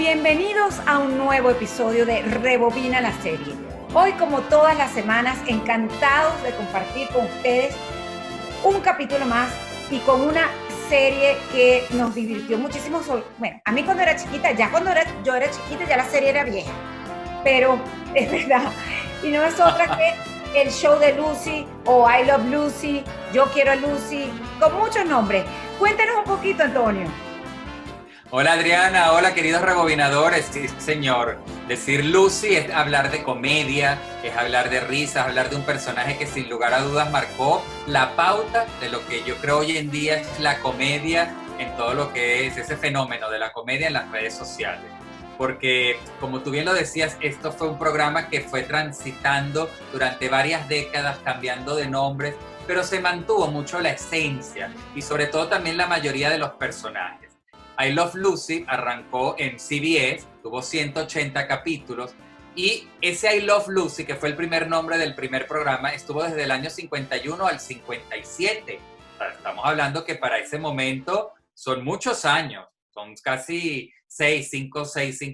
Bienvenidos a un nuevo episodio de Rebobina la Serie. Hoy, como todas las semanas, encantados de compartir con ustedes un capítulo más y con una serie que nos divirtió muchísimo. Bueno, a mí cuando era chiquita, yo era chiquita, ya la serie era vieja, pero es verdad, y no es otra que el show de Lucy o I Love Lucy, Yo Quiero a Lucy, con muchos nombres. Cuéntanos un poquito, Antonio. Hola Adriana, hola queridos rebobinadores. Sí, señor, decir Lucy es hablar de comedia, es hablar de risas, hablar de un personaje que sin lugar a dudas marcó la pauta de lo que yo creo hoy en día es la comedia en todo lo que es ese fenómeno de la comedia en las redes sociales. Porque, como tú bien lo decías, esto fue un programa que fue transitando durante varias décadas, cambiando de nombres, pero se mantuvo mucho la esencia y sobre todo también la mayoría de los personajes. I Love Lucy arrancó en CBS, tuvo 180 capítulos y ese I Love Lucy, que fue el primer nombre del primer programa, estuvo desde el año 51 al 57. O sea, estamos hablando que para ese momento son muchos años, son casi 5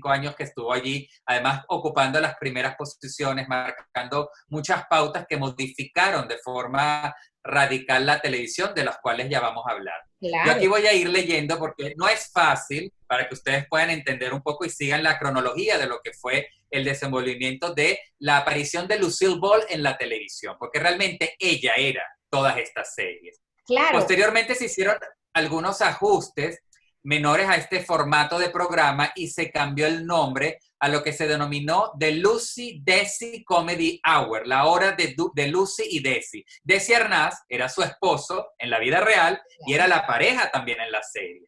años que estuvo allí, además ocupando las primeras posiciones, marcando muchas pautas que modificaron de forma radical la televisión, de las cuales ya vamos a hablar. Yo Claro. aquí voy a ir leyendo porque no es fácil para que ustedes puedan entender un poco y sigan la cronología de lo que fue el desenvolvimiento de la aparición de Lucille Ball en la televisión, porque realmente ella era todas estas series. Claro. Posteriormente se hicieron algunos ajustes menores a este formato de programa y se cambió el nombre a lo que se denominó The Lucy Desi Comedy Hour, la hora de Lucy y Desi. Desi Arnaz era su esposo en la vida real y era la pareja también en la serie.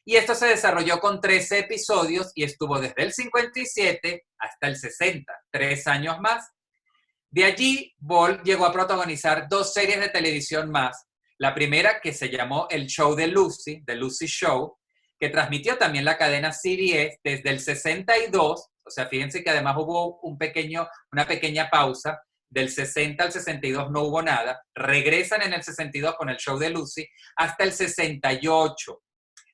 Y esto se desarrolló con 13 episodios y estuvo desde el 57 hasta el 60, 3 años más. De allí, Ball llegó a protagonizar 2 series de televisión más. La primera, que se llamó El Show de Lucy, The Lucy Show, que transmitió también la cadena CBS desde el 62, o sea, fíjense que además hubo una pequeña pausa, del 60 al 62 no hubo nada, regresan en el 62 con el Show de Lucy, hasta el 68,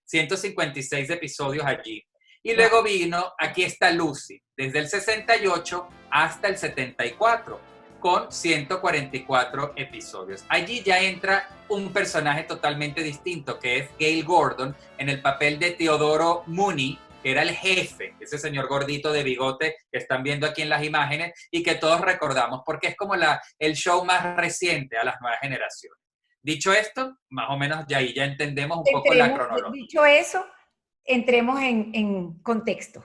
156 episodios allí. Y luego vino Aquí está Lucy, desde el 68 hasta el 74, con 144 episodios. Allí ya entra un personaje totalmente distinto, que es Gale Gordon, en el papel de Teodoro Mooney, que era el jefe, ese señor gordito de bigote que están viendo aquí en las imágenes y que todos recordamos, porque es como el show más reciente a las nuevas generaciones. Dicho esto, más o menos ya ahí ya entendemos un poco la cronología. Dicho eso, entremos en contexto.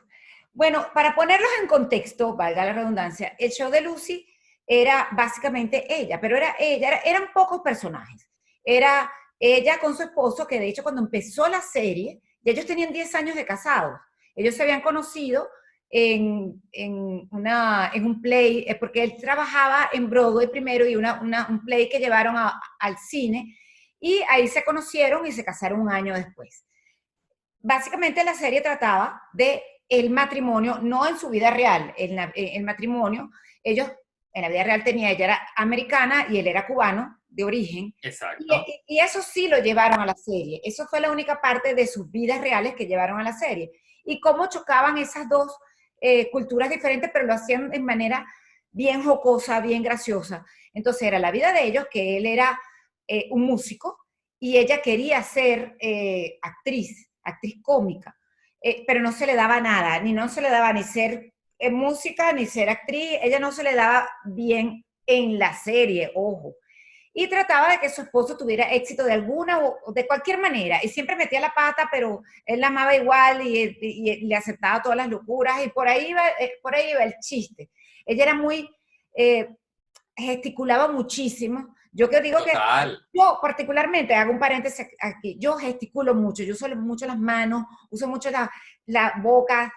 Bueno, para ponerlos en contexto, valga la redundancia, el show de Lucy era básicamente ella, pero eran pocos personajes. Era ella con su esposo, que de hecho cuando empezó la serie, ya ellos tenían 10 años de casados. Ellos se habían conocido en un play, porque él trabajaba en Broadway primero y un play que llevaron al cine, y ahí se conocieron y se casaron un año después. Básicamente la serie trataba de el matrimonio, no en su vida real, el matrimonio, ellos en la vida real ella era americana y él era cubano de origen. Exacto. Y eso sí lo llevaron a la serie. Eso fue la única parte de sus vidas reales que llevaron a la serie. Y cómo chocaban esas dos culturas diferentes, pero lo hacían de manera bien jocosa, bien graciosa. Entonces era la vida de ellos, que él era un músico y ella quería ser actriz cómica, pero no se le daba nada, no se le daba ni ser música, ni ser actriz, ella no se le daba bien en la serie, ojo. Y trataba de que su esposo tuviera éxito de alguna o de cualquier manera, y siempre metía la pata, pero él la amaba igual y le aceptaba todas las locuras, y por ahí iba el chiste. Ella era muy, gesticulaba muchísimo. Yo que digo Total. que yo particularmente, hago un paréntesis aquí, yo gesticulo mucho, yo uso mucho las manos, uso mucho la boca,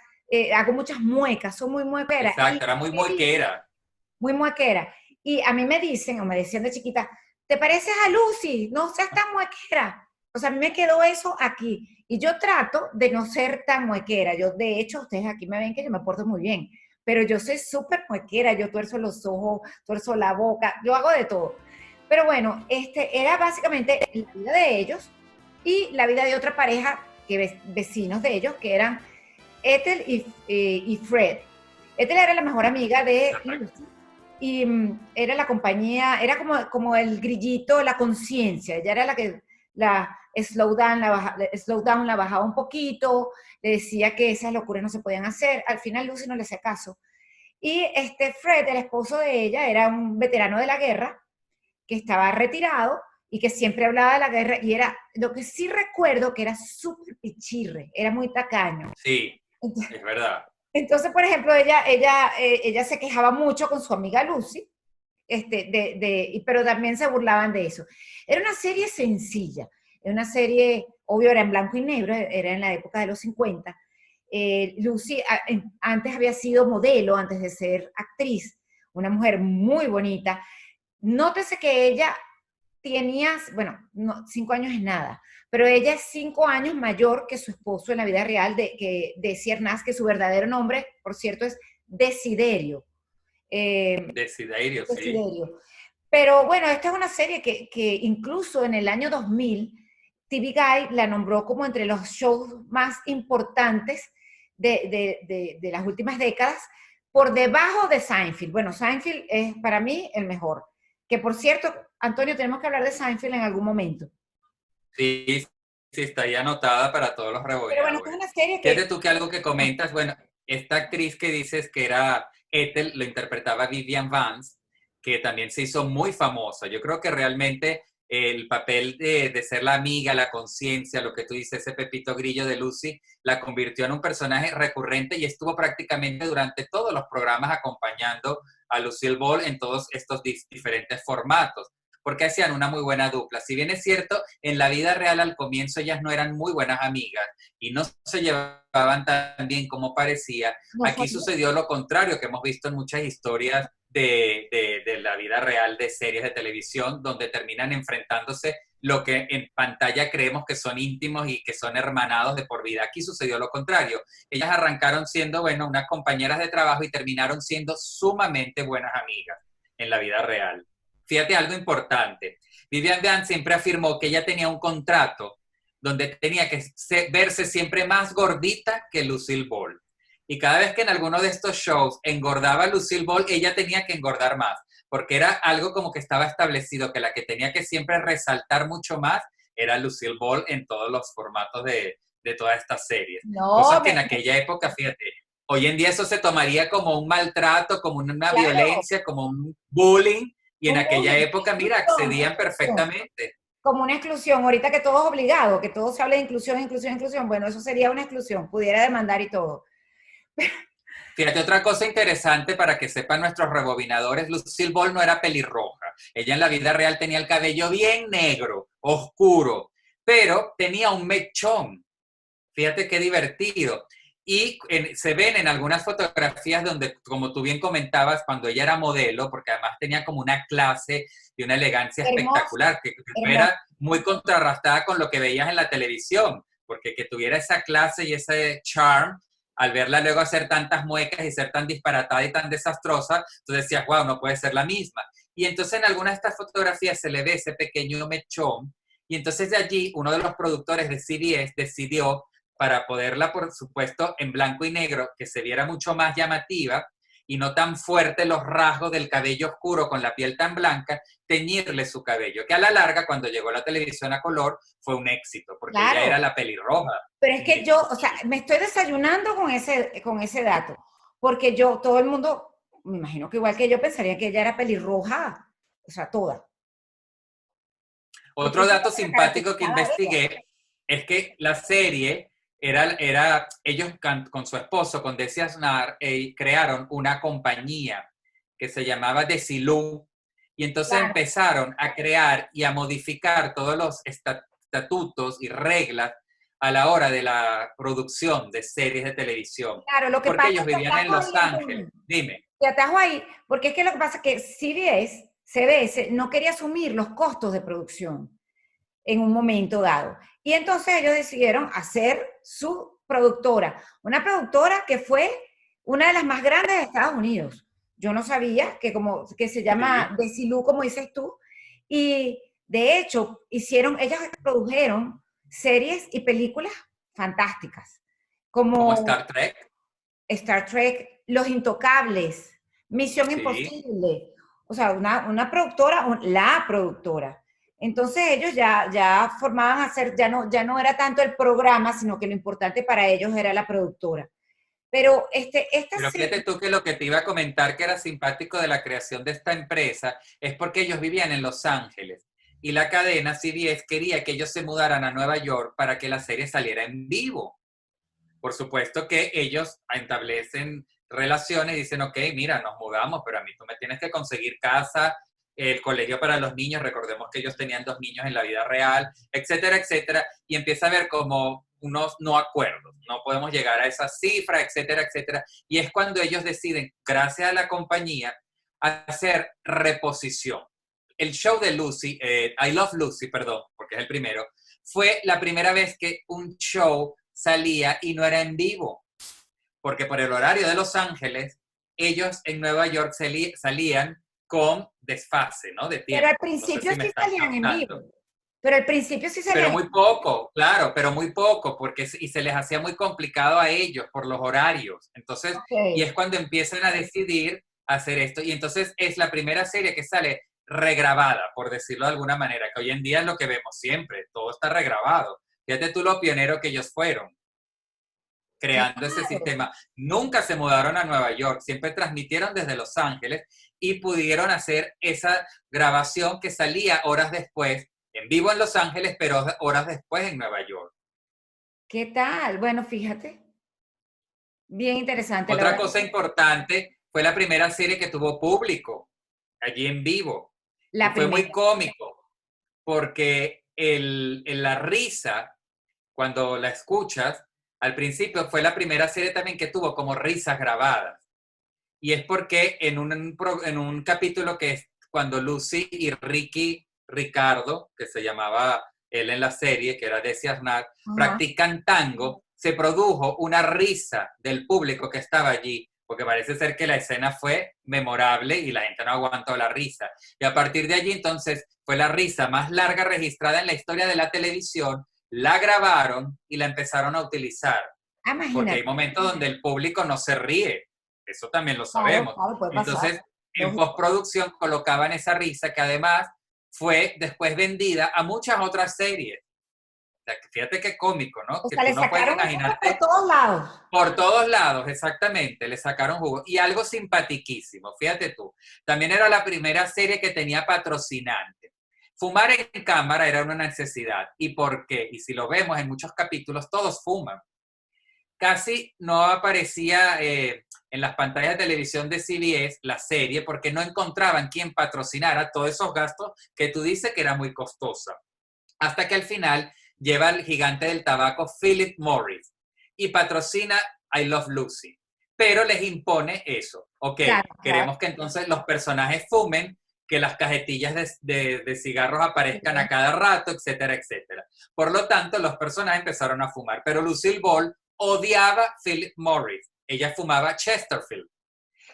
hago muchas muecas, soy muy muequera. Exacto, era muy muequera. Muy muequera. Y a mí me dicen, o me decían de chiquita, ¿te pareces a Lucy? No seas tan muequera. O sea, a mí me quedó eso aquí. Y yo trato de no ser tan muequera. Yo, de hecho, ustedes aquí me ven que yo me porto muy bien. Pero yo soy súper muequera. Yo tuerzo los ojos, tuerzo la boca. Yo hago de todo. Pero bueno, era básicamente la vida de ellos y la vida de otra pareja, vecinos de ellos, que eran Ethel y Fred. Ethel era la mejor amiga de Lucy y era la compañía, era como el grillito, la conciencia. Ella era la que la slow down la bajaba un poquito, le decía que esas locuras no se podían hacer. Al final Lucy no le hacía caso. Y Fred, el esposo de ella, era un veterano de la guerra que estaba retirado y que siempre hablaba de la guerra y era, lo que sí recuerdo que era súper pichirre, era muy tacaño. Sí, es verdad. Entonces, por ejemplo, ella se quejaba mucho con su amiga Lucy, pero también se burlaban de eso. Era una serie sencilla, era una serie, obvio, era en blanco y negro, era en la época de los 50. Lucy antes había sido modelo, antes de ser actriz, una mujer muy bonita. Nótese que ella tenía, bueno, no, 5 años es nada, pero ella es 5 años mayor que su esposo en la vida real, de Ciernaz, que su verdadero nombre, por cierto, es Desiderio. Desiderio, sí. Desiderio. Pero bueno, esta es una serie que incluso en el año 2000, TV Guide la nombró como entre los shows más importantes de las últimas décadas, por debajo de Seinfeld. Bueno, Seinfeld es para mí el mejor. Que por cierto, Antonio, tenemos que hablar de Seinfeld en algún momento. Sí, sí, está ahí anotada para todos los Pero bueno, esta es rebobinadores. una serie Fíjate que... tú que algo que comentas, bueno, esta actriz que dices que era Ethel, lo interpretaba Vivian Vance, que también se hizo muy famosa. Yo creo que realmente el papel de ser la amiga, la conciencia, lo que tú dices, ese Pepito Grillo de Lucy, la convirtió en un personaje recurrente y estuvo prácticamente durante todos los programas acompañando a Lucille Ball en todos estos diferentes formatos, porque hacían una muy buena dupla. Si bien es cierto, en la vida real al comienzo ellas no eran muy buenas amigas y no se llevaban tan bien como parecía, No aquí sabía. sucedió lo contrario, que hemos visto en muchas historias de la vida real de series de televisión, donde terminan enfrentándose lo que en pantalla creemos que son íntimos y que son hermanados de por vida. Aquí sucedió lo contrario. Ellas arrancaron siendo, bueno, unas compañeras de trabajo y terminaron siendo sumamente buenas amigas en la vida real. Fíjate algo importante. Vivian Vance siempre afirmó que ella tenía un contrato donde tenía que verse siempre más gordita que Lucille Ball. Y cada vez que en alguno de estos shows engordaba Lucille Ball, ella tenía que engordar más, porque era algo como que estaba establecido, que la que tenía que siempre resaltar mucho más era Lucille Ball en todos los formatos de todas estas series. No, Cosas que en aquella época, fíjate, hoy en día eso se tomaría como un maltrato, como una claro, violencia, como un bullying, y en un aquella bullying, época, mira, exclusión, accedían exclusión. perfectamente. Como una exclusión, ahorita que todo es obligado, que todo se habla de inclusión, inclusión, inclusión, bueno, eso sería una exclusión, pudiera demandar y todo. Fíjate, otra cosa interesante para que sepan nuestros rebobinadores, Lucille Ball no era pelirroja. Ella en la vida real tenía el cabello bien negro, oscuro, pero tenía un mechón. Fíjate qué divertido. Y se ven en algunas fotografías donde, como tú bien comentabas, cuando ella era modelo, porque además tenía como una clase y una elegancia Hermosa, espectacular, que hermosa. era muy contrarrestada con lo que veías en la televisión, porque que tuviera esa clase y ese charm, al verla luego hacer tantas muecas y ser tan disparatada y tan desastrosa, tú decías, wow, no puede ser la misma. Y entonces en algunas de estas fotografías se le ve ese pequeño mechón, y entonces de allí uno de los productores de CBS decidió, para poderla, por supuesto, en blanco y negro, que se viera mucho más llamativa y no tan fuerte los rasgos del cabello oscuro con la piel tan blanca, teñirle su cabello, que a la larga, cuando llegó la televisión a color, fue un éxito, porque ella era Claro, la pelirroja. pero es que Y, yo, o sea, me estoy desayunando con ese dato, porque yo, todo el mundo, me imagino que igual que yo pensaría que ella era pelirroja, o sea, toda, porque otro eso es dato lo que la simpático que caracterizaba a ella. investigué es que la serie ellos con su esposo, con Desi Arnaz, crearon una compañía que se llamaba Desilu, y entonces Claro, empezaron a crear y a modificar todos los estatutos y reglas a la hora de la producción de series de televisión, claro, lo que porque pasa ellos es que vivían en atajo Los ahí, Ángeles. Antonio. Dime. Te atajo ahí, porque es que lo que pasa es que CBS no quería asumir los costos de producción en un momento dado. Y entonces ellos decidieron hacer su productora, una productora que fue una de las más grandes de Estados Unidos. Yo no sabía que se llama Sí. Desilu, como dices tú, y de hecho ellas produjeron series y películas fantásticas. como como Star Trek. Star Trek, Los Intocables, Misión Sí, Imposible, o sea, una productora, la productora. Entonces ellos ya formaban a hacer, ya no era tanto el programa, sino que lo importante para ellos era la productora. Pero esta pero fíjate serie, tú que lo que te iba a comentar que era simpático de la creación de esta empresa es porque ellos vivían en Los Ángeles y la cadena CBS quería que ellos se mudaran a Nueva York para que la serie saliera en vivo. Por supuesto que ellos establecen relaciones y dicen, ok, mira, nos mudamos, pero a mí tú me tienes que conseguir casa, el colegio para los niños, recordemos que ellos tenían 2 niños en la vida real, etcétera, etcétera, y empieza a haber como unos no acuerdos, no podemos llegar a esa cifra, etcétera, etcétera, y es cuando ellos deciden, gracias a la compañía, hacer reposición. El show de Lucy, I Love Lucy, perdón, porque es el primero, fue la primera vez que un show salía y no era en vivo, porque por el horario de Los Ángeles, ellos en Nueva York salían con desfase, ¿no? De pero al tiempo. No sé principio si me sí están salían en vivo. captando. Pero al principio sí Pero salían. muy poco, claro, pero muy poco, porque y se les hacía muy complicado a ellos por los horarios. Entonces, Ok. y es cuando empiezan a decidir hacer esto. Y entonces es la primera serie que sale regrabada, por decirlo de alguna manera, que hoy en día es lo que vemos siempre, todo está regrabado. Fíjate tú lo pionero que ellos fueron creando ese Claro. sistema. Nunca se mudaron a Nueva York, siempre transmitieron desde Los Ángeles y pudieron hacer esa grabación que salía horas después, en vivo en Los Ángeles, pero horas después en Nueva York. ¿Qué tal? Bueno, fíjate, bien interesante, la Otra verdad. cosa importante fue la primera serie que tuvo público, allí en vivo, y La fue muy primera. cómico, porque la risa, cuando la escuchas, al principio fue la primera serie también que tuvo como risas grabadas. Y es porque en un capítulo que es cuando Lucy y Ricardo, que se llamaba él en la serie, que era Desi Arnaz, Ajá. practican tango, se produjo una risa del público que estaba allí, porque parece ser que la escena fue memorable y la gente no aguantó la risa. Y a partir de allí entonces fue la risa más larga registrada en la historia de la televisión, la grabaron y la empezaron a utilizar, Ah, porque hay imagínate. momentos donde el público no se ríe, eso también lo Claro, sabemos. claro, puede pasar. Entonces, en Lógico. postproducción colocaban esa risa que además fue después vendida a muchas otras series. O sea, fíjate qué cómico, ¿no? O Que sea, tú le no puedes sacaron jugo por imaginarte todos lados. por todos lados, exactamente, le sacaron jugo. Y algo simpatiquísimo, fíjate tú. También era la primera serie que tenía patrocinante. Fumar en cámara era una necesidad. ¿Y por qué? Y si lo vemos en muchos capítulos, todos fuman. Casi no aparecía en las pantallas de televisión de CBS la serie porque no encontraban quién patrocinara todos esos gastos que tú dices que era muy costosa. Hasta que al final lleva el gigante del tabaco Philip Morris y patrocina I Love Lucy. Pero les impone eso. Ok, Claro, claro. queremos que entonces los personajes fumen, que las cajetillas de cigarros aparezcan a cada rato, etcétera, etcétera. Por lo tanto, los personajes empezaron a fumar. Pero Lucille Ball odiaba Philip Morris. Ella fumaba Chesterfield.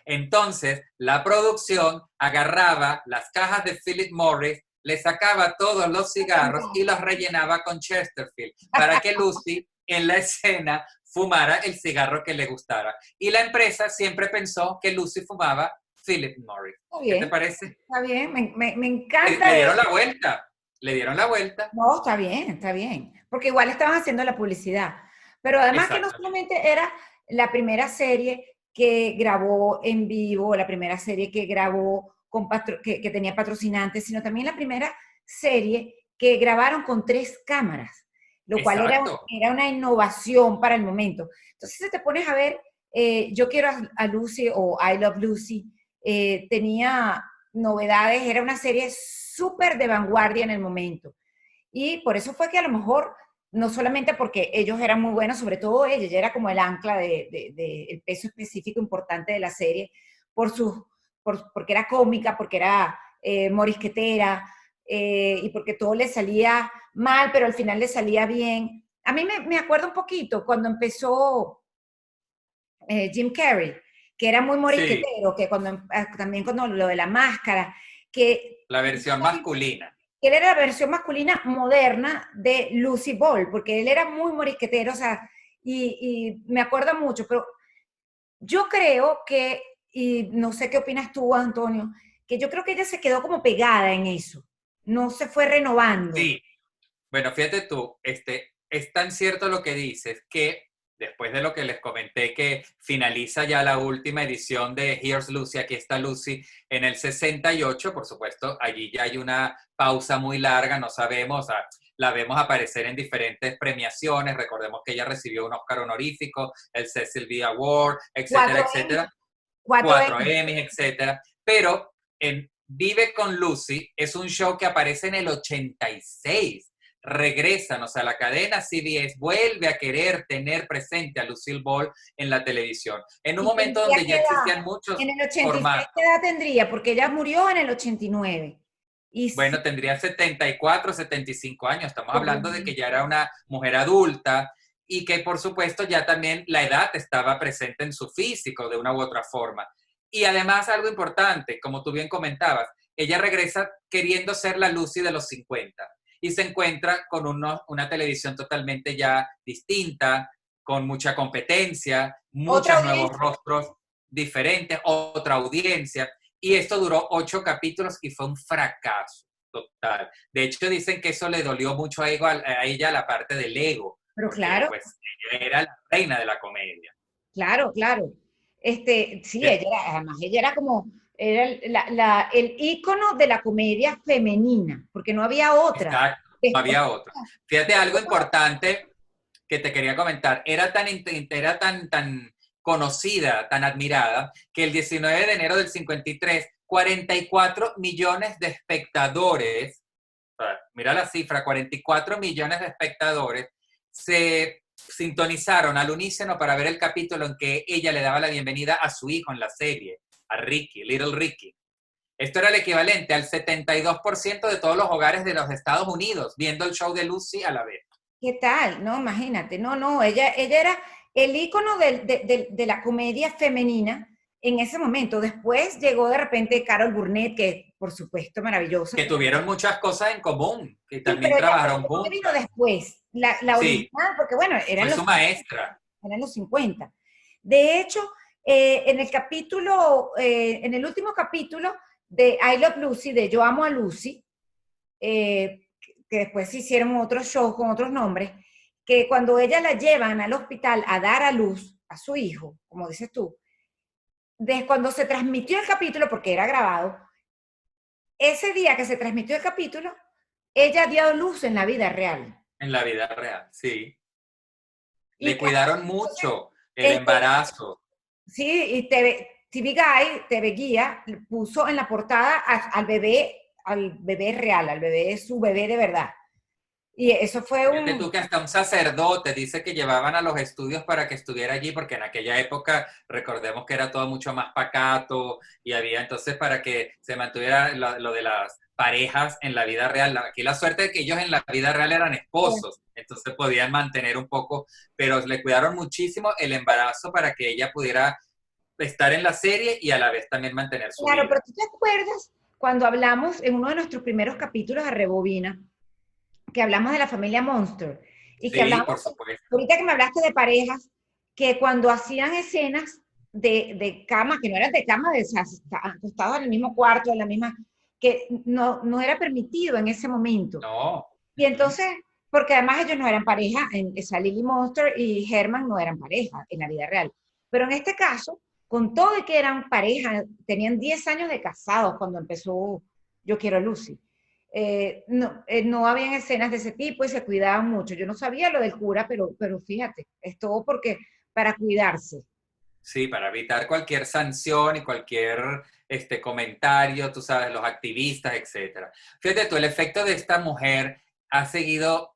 Entonces, la producción agarraba las cajas de Philip Morris, le sacaba todos los cigarros y los rellenaba con Chesterfield para que Lucy en la escena fumara el cigarro que le gustara. Y la empresa siempre pensó que Lucy fumaba Philip Morris. Está ¿Qué te bien, parece? está bien. Me Le, encanta le dieron eso. la vuelta, le dieron la vuelta. No, está bien, está bien. Porque igual estaban haciendo la publicidad. Pero además que no Exactamente. solamente era la primera serie que grabó en vivo, la primera serie que grabó que tenía patrocinantes, sino también la primera serie que grabaron con 3 cámaras, lo cual Exacto. era una innovación para el momento. Entonces, si te pones a ver, Yo quiero a Lucy o I Love Lucy, tenía novedades, era una serie súper de vanguardia en el momento. Y por eso fue que a lo mejor, no solamente porque ellos eran muy buenos, sobre todo ella era como el ancla el peso específico importante de la serie, por porque era cómica, porque era morisquetera, y porque todo le salía mal, pero al final le salía bien. A mí me acuerdo un poquito cuando empezó Jim Carrey, que era muy Sí, morisquetero, que también cuando lo de la máscara, que la versión masculina. él era la versión masculina moderna de Lucy Ball, porque él era muy morisquetero, o sea, y me acuerda mucho, pero yo creo que, y no sé qué opinas tú, Antonio, que yo creo que ella se quedó como pegada en eso, no se fue renovando. Sí, bueno, fíjate tú, es tan cierto lo que dices que después de lo que les comenté que finaliza ya la última edición de Here's Lucy, aquí está Lucy, en el 68, por supuesto, allí ya hay una pausa muy larga, no sabemos, o sea, la vemos aparecer en diferentes premiaciones, recordemos que ella recibió un Oscar honorífico, el Cecil B. Award, etcétera, Cuatro Emmy, etcétera, cuatro 4 Emmy. Emmys, etcétera, pero en Vive con Lucy es un show que aparece en el 86. Regresan, o sea, la cadena CBS vuelve a querer tener presente a Lucille Ball en la televisión. En un ¿Y momento tendría donde qué ya edad? existían muchos En el 86, formatos. ¿qué edad tendría? Porque ella murió en el 89. Y sí, Bueno, tendría 74, 75 años. Estamos por lo hablando de que ya era menos. una mujer adulta y que por supuesto ya también la edad estaba presente en su físico de una u otra forma. Y además algo importante, como tú bien comentabas, ella regresa queriendo ser la Lucy de los 50 y se encuentra con una televisión totalmente ya distinta, con mucha competencia, Otra muchos nuevos audiencia. rostros diferentes, otra audiencia. Y esto duró 8 capítulos y fue un fracaso total. De hecho, dicen que eso le dolió mucho a ella la parte del ego, Pero porque claro, pues ella era la reina de la comedia. claro, claro. Sí, ¿Sí? además, ella era como, era el ícono de la comedia femenina, porque no había otra. Exacto, no Después, había otro. Fíjate algo importante que te quería comentar. Era tan conocida, tan admirada, que el 19 de enero del 53, 44 millones de espectadores, o sea, mira la cifra, 44 millones de espectadores se sintonizaron al unísono para ver el capítulo en que ella le daba la bienvenida a su hijo en la serie, a Ricky, Little Ricky. Esto era el equivalente al 72% de todos los hogares de los Estados Unidos viendo el show de Lucy a la vez. ¿qué tal? No, imagínate, no, ella era el ícono de la comedia femenina en ese momento. Después llegó de repente Carol Burnett, que por supuesto maravillosa. Que tuvieron muchas cosas en común, que Sí, también pero ella trabajaron creo que vino juntas. después, la Sí, original, porque bueno, fue su maestra. eran los 50. De hecho, en el capítulo, en el último capítulo de I Love Lucy, de Yo Amo a Lucy, que después se hicieron otros shows con otros nombres, que cuando ella la llevan al hospital a dar a luz a su hijo, como dices tú, de cuando se transmitió el capítulo, porque era grabado, ese día que se transmitió el capítulo, ella dio a luz en la vida real. En la vida real, sí. Y Le claro, cuidaron entonces, mucho el este, embarazo. sí, y TV Guide, TV Guía, puso en la portada al bebé real, al bebé, su bebé de verdad. Y eso fue Fíjate tú un, que hasta un sacerdote dice que llevaban a los estudios para que estuviera allí, porque en aquella época recordemos que era todo mucho más pacato y había entonces para que se mantuviera lo de las parejas en la vida real. Aquí la suerte de que ellos en la vida real eran esposos, entonces podían mantener un poco, pero le cuidaron muchísimo el embarazo para que ella pudiera estar en la serie y a la vez también mantener su claro, vida. pero ¿tú te acuerdas cuando hablamos en uno de nuestros primeros capítulos de Rebobina, que hablamos de la familia Monster, y que Sí, hablamos, por supuesto. ahorita que me hablaste de parejas, que cuando hacían escenas de cama, que no eran de cama, de acostados en el mismo cuarto, en la misma, que no era permitido en ese momento. No. Y entonces, porque además ellos no eran pareja, esa Lily Monster y Herman no eran pareja en la vida real. Pero en este caso, con todo y que eran pareja, tenían 10 años de casados cuando empezó Yo Quiero a Lucy. No habían escenas de ese tipo y se cuidaban mucho. Yo no sabía lo del cura, pero fíjate, es todo porque para cuidarse. Sí, para evitar cualquier sanción y cualquier comentario, tú sabes, los activistas, etcétera. Fíjate tú, el efecto de esta mujer ha seguido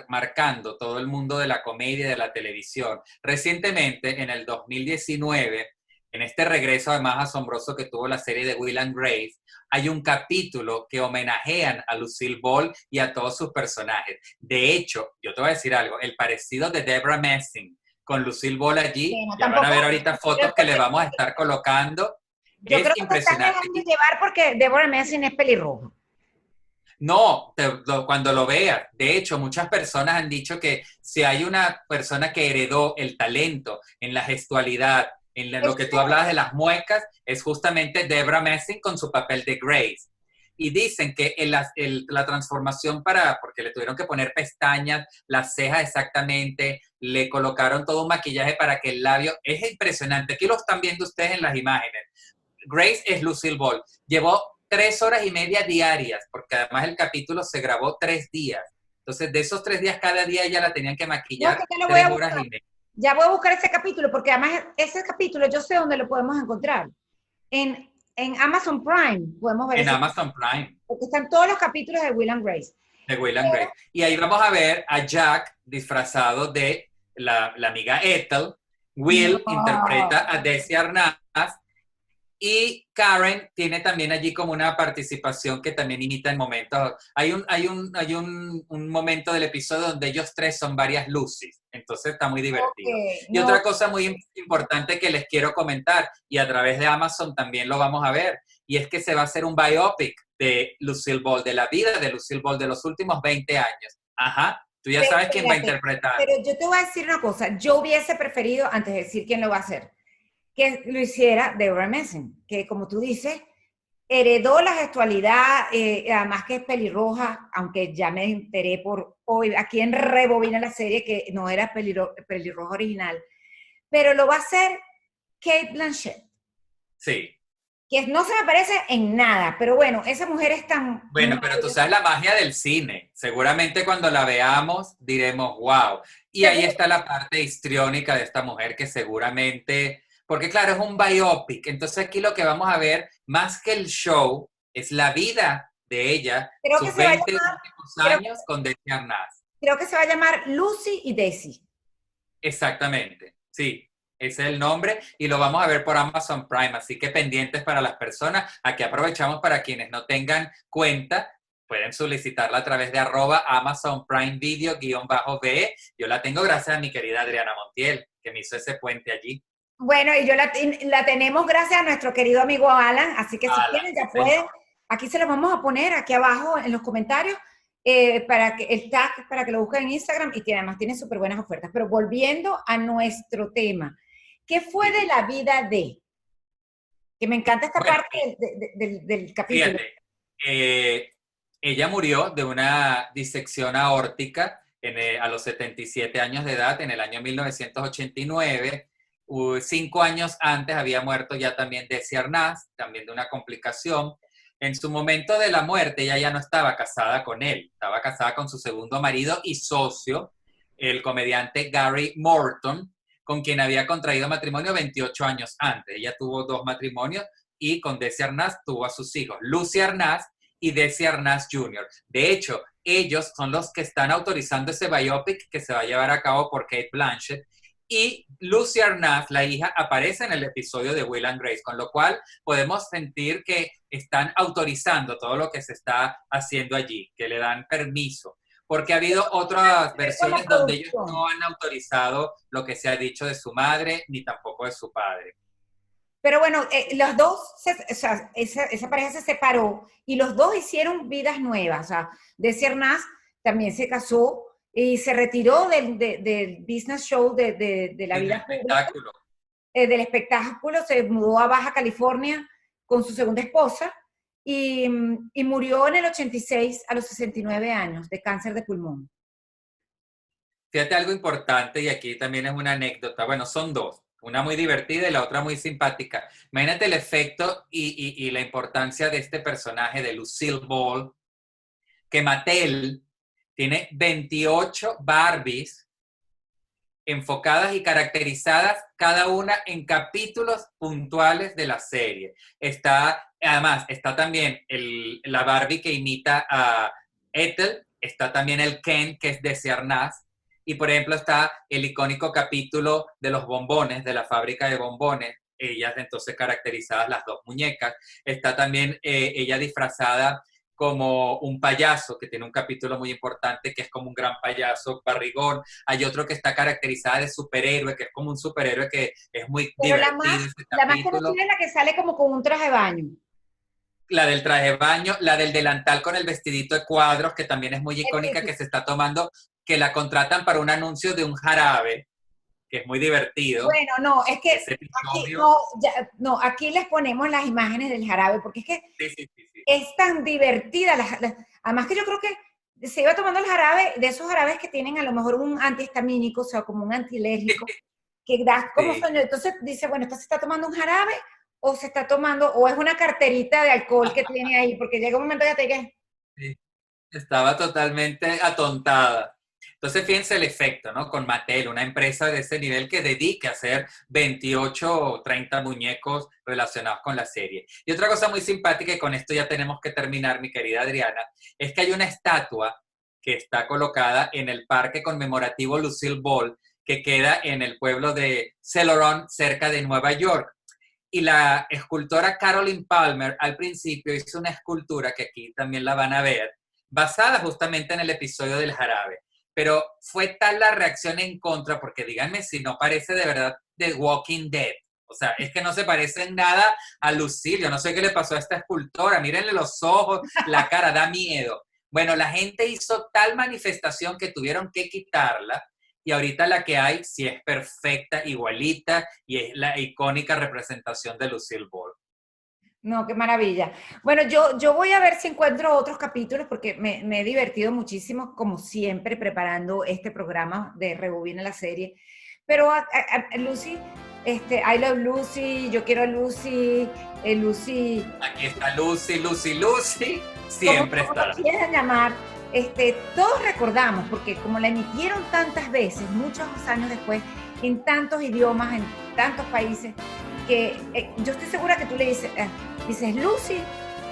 marcando todo el mundo de la comedia y de la televisión. Recientemente, en el 2019, en este regreso además asombroso que tuvo la serie de Will and Grace, hay un capítulo que homenajean a Lucille Ball y a todos sus personajes. De hecho, yo te voy a decir algo, el parecido de Debra Messing con Lucille Ball allí, No, ya van a tampoco, ver ahorita fotos que le vamos a estar colocando, yo es creo que te están impresionante. dejando llevar porque Deborah Messing es pelirrojo. No, cuando lo veas. De hecho, muchas personas han dicho que si hay una persona que heredó el talento en la gestualidad, lo que tú hablabas de las muecas, es justamente Debra Messing con su papel de Grace. Y dicen que la transformación porque le tuvieron que poner pestañas, las cejas exactamente, le colocaron todo un maquillaje para que el labio, es impresionante. Aquí lo están viendo ustedes en las imágenes. Grace es Lucille Ball. Llevó 3 horas y media diarias, porque además el capítulo se grabó 3 días. Entonces, de esos 3 días, cada día ella la tenían que No, maquillar que ya lo voy a 3 horas y buscar. media. Ya voy a buscar ese capítulo, porque además ese capítulo yo sé dónde lo podemos encontrar. En Amazon Prime podemos ver En ese Amazon capítulo, Prime, porque están todos los capítulos de Will and Grace. de Will and Grace. Y ahí vamos a ver a Jack disfrazado de la amiga Ethel. Will No. interpreta a Desi Arnaz. Y Karen tiene también allí como una participación que también imita en momentos. Hay un momento del episodio donde ellos tres son varias Lucys, entonces está muy divertido. Okay, Y no, otra cosa muy importante que les quiero comentar, y a través de Amazon también lo vamos a ver, y es que se va a hacer un biopic de Lucille Ball, de la vida de Lucille Ball de los últimos 20 años. Ajá, tú ya sabes quién va a espérate, interpretar. pero yo te voy a decir una cosa, yo hubiese preferido, antes de decir quién lo va a hacer, que lo hiciera Deborah Messing, que como tú dices, heredó la gestualidad, además que es pelirroja, aunque ya me enteré por hoy, aquí en Rebobina la serie, que no era pelirroja original, pero lo va a hacer Kate Blanchett, Sí. que no se me parece en nada, pero bueno, esa mujer es tan Bueno, pero tú maravillosa. sabes la magia del cine. Seguramente cuando la veamos diremos, wow. Y ahí Seguro, está la parte histriónica de esta mujer que seguramente, porque claro, es un biopic. Entonces aquí lo que vamos a ver, más que el show, es la vida de ella, creo que sus se va a 20 llamar, últimos creo, años con Desi Arnaz. creo que se va a llamar Lucy y Daisy. Exactamente, sí. Ese es el nombre y lo vamos a ver por Amazon Prime, así que pendientes para las personas. Aquí aprovechamos para quienes no tengan cuenta, pueden solicitarla a través de @Amazon Prime Video-BE. Yo la tengo gracias a mi querida Adriana Montiel, que me hizo ese puente allí. Bueno, y yo la tenemos gracias a nuestro querido amigo Alan, así que si Ala, quieren sí, ya pueden, señor. aquí se los vamos a poner aquí abajo en los comentarios para que el tag, para que lo busquen en Instagram y además tiene súper buenas ofertas. Pero volviendo a nuestro tema, ¿qué fue de Sí. la vida de? Que me encanta esta Bueno, parte del capítulo. fíjate, eh, ella murió de una disección aórtica a los 77 años de edad en el año 1989. 5 años antes había muerto ya también Desi Arnaz, también de una complicación. En su momento de la muerte, ella ya no estaba casada con él, estaba casada con su segundo marido y socio, el comediante Gary Morton, con quien había contraído matrimonio 28 años antes. Ella tuvo 2 matrimonios y con Desi Arnaz tuvo a sus hijos, Lucy Arnaz y Desi Arnaz Jr. De hecho, ellos son los que están autorizando ese biopic que se va a llevar a cabo por Kate Blanchett. Y Lucy Arnaz, la hija, aparece en el episodio de Will and Grace, con lo cual podemos sentir que están autorizando todo lo que se está haciendo allí, que le dan permiso. Porque ha habido otras Con la versiones donde ellos producción. no han autorizado lo que se ha dicho de su madre ni tampoco de su padre. Pero bueno, los dos, o sea, esa pareja se separó y los dos hicieron vidas nuevas. O sea, Desi Arnaz también se casó y se retiró del business show de la En el vida pública, espectáculo. del espectáculo, se mudó a Baja California con su segunda esposa y murió en el 86 a los 69 años de cáncer de pulmón. Fíjate algo importante y aquí también es una anécdota. Bueno, son dos. Una muy divertida y la otra muy simpática. Imagínate el efecto y la importancia de este personaje de Lucille Ball, que Mattel tiene 28 Barbies enfocadas y caracterizadas cada una en capítulos puntuales de la serie. Además, está también la Barbie que imita a Ethel, está también el Ken, que es de Arnaz, y por ejemplo está el icónico capítulo de los bombones, de la fábrica de bombones, ellas entonces caracterizadas las dos muñecas. Está también ella disfrazada como un payaso, que tiene un capítulo muy importante, que es como un gran payaso barrigón. Hay otro que está caracterizada de superhéroe, que es como un superhéroe que es muy Pero divertido ese la más capítulo. conocida es la que sale como con un traje de baño. La del traje de baño, la del delantal con el vestidito de cuadros, que también es muy icónica, que se está tomando, que la contratan para un anuncio de un jarabe, que es muy divertido. Bueno, no, es que Ese aquí, episodio. no, no, aquí les ponemos las imágenes del jarabe, porque es que Sí, sí, sí, sí. es tan divertida. Además que yo creo que se iba tomando el jarabe, de esos jarabes que tienen a lo mejor un antihistamínico, o sea, como un antialérgico, que da como Sí. sueño. Entonces dice, bueno, ¿esto se está tomando un jarabe o se está tomando, o es una carterita de alcohol que tiene ahí? Porque llega un momento ya te que... Sí. Estaba totalmente atontada. Entonces, fíjense el efecto, ¿no? Con Mattel, una empresa de ese nivel que dedica a hacer 28 o 30 muñecos relacionados con la serie. Y otra cosa muy simpática, y con esto ya tenemos que terminar, mi querida Adriana, es que hay una estatua que está colocada en el parque conmemorativo Lucille Ball, que queda en el pueblo de Celeron, cerca de Nueva York. Y la escultora Caroline Palmer al principio hizo una escultura, que aquí también la van a ver, basada justamente en el episodio del jarabe. Pero fue tal la reacción en contra, porque díganme si no parece de verdad The Walking Dead. O sea, es que no se parece en nada a Lucille. Yo no sé qué le pasó a esta escultora. Mírenle los ojos, la cara, da miedo. Bueno, la gente hizo tal manifestación que tuvieron que quitarla, y ahorita la que hay sí es perfecta, igualita, y es la icónica representación de Lucille Ball. No, qué maravilla. Bueno, yo voy a ver si encuentro otros capítulos porque me he divertido muchísimo, como siempre, preparando este programa de Rebobina la serie. Pero Lucy, I love Lucy, yo quiero a Lucy, Lucy, Aquí está Lucy, Lucy, Lucy, como, siempre como estará. lo quieran llamar, todos recordamos, porque como la emitieron tantas veces, muchos años después, en tantos idiomas, en tantos países, que yo estoy segura que tú le dices Lucy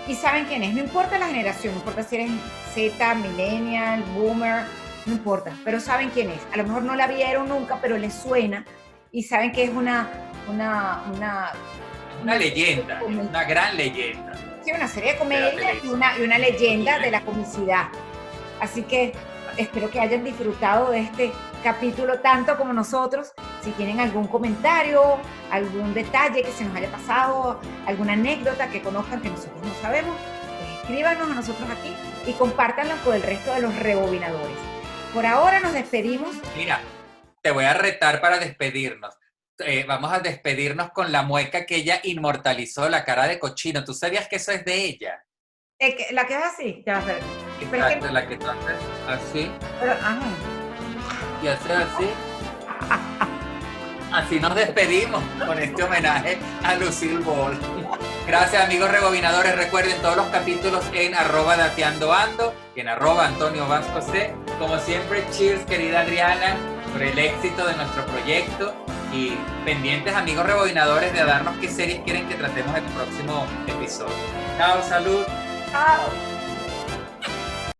y saben quién es, no importa la generación, no importa si eres Z, millennial, boomer, no importa, pero saben quién es. A lo mejor no la vieron nunca, pero les suena y saben que es una Leyenda, una gran leyenda. Sí, una serie de comedia y una leyenda de la comicidad. Así que espero que hayan disfrutado de este capítulo tanto como nosotros. Si tienen algún comentario, algún detalle que se nos haya pasado, alguna anécdota que conozcan que nosotros no sabemos, pues escríbanos a nosotros aquí y compártanlo con el resto de los rebobinadores. Por ahora nos despedimos. Mira, te voy a retar para despedirnos. Vamos a despedirnos con la mueca que ella inmortalizó, la cara de cochino. ¿Tú sabías que eso es de ella? La que es así, ya va a ver. Exacto, la que tú haces así Pero, ajá. y haces así. Así nos despedimos con este homenaje a Lucille Ball. Gracias, amigos rebobinadores. Recuerden todos los capítulos en @dateandoando y en @AntonioVascoC. Como siempre, cheers, querida Adriana, por el éxito de nuestro proyecto. Y pendientes, amigos rebobinadores, de darnos qué series quieren que tratemos en el próximo episodio. Chao, salud. Chao.